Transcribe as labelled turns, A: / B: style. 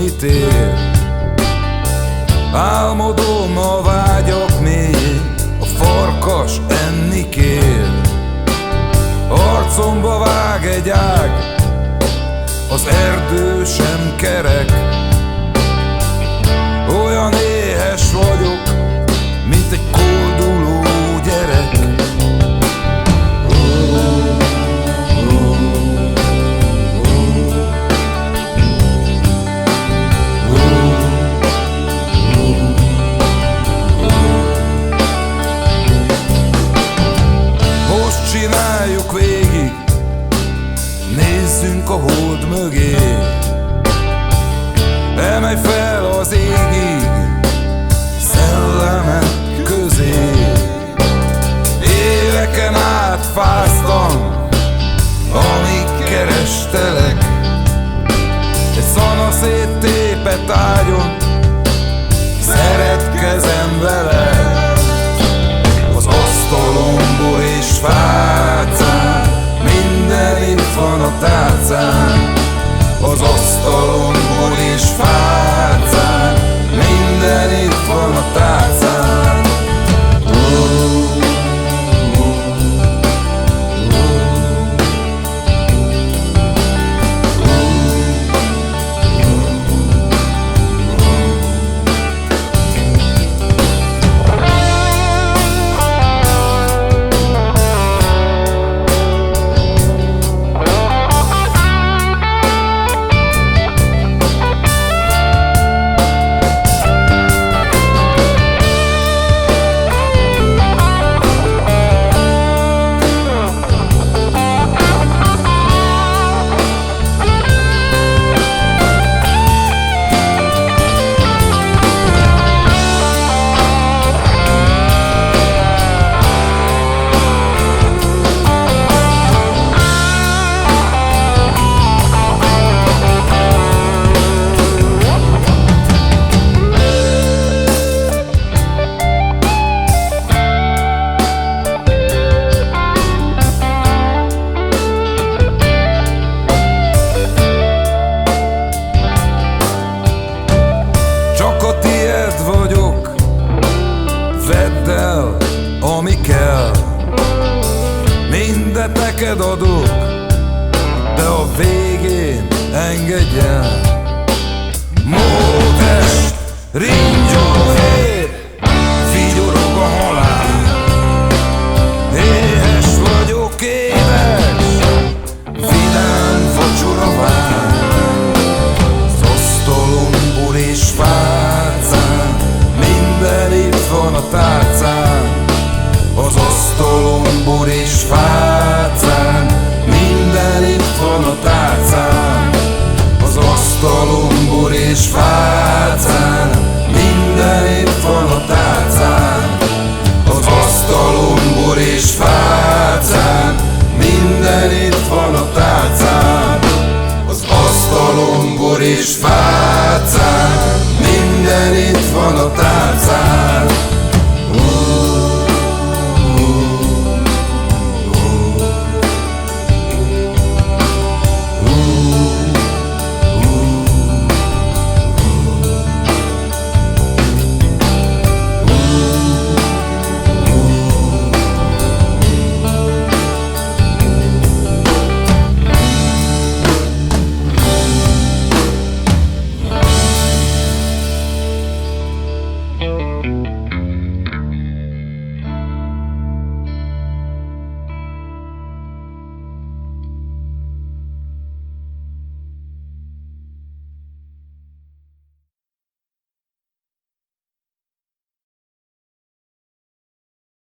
A: kitér. Álmodom a vágyak mélyén, a farkas enni kér. Arcomba vág egy ág, az erdő sem kerek. Olyan éhes vagyok, mint egy kolduló gyerek. Most csináljuk végig, nézzünk a hold mögé. Emelj fel az égig, szellemek közé. Éveken át fáztam, amíg kerestelek. Egy szanaszét tépett ágyon szeretkezem vele. Az asztalon bor és fácán, minden itt van a tálcán. Az asztalon bor és fácán, minden itt van a tálcán. Vedd el, ami kell, mindet neked adok, de a végén engedj el. Módest, ringyóhér, vigyorog a halál. Éhes vagyok, édes, vidám vacsora vár. Az asztalon bor és fácán, minden itt van a tálcán. Az asztalon bor és fácán, minden itt van a tálcán. Az asztalon bor és fácán, minden itt van a tálcán. Az asztalon bor és fácán, minden itt van a tálcán. Az asztalon bor és fácán, minden itt van a tálcán.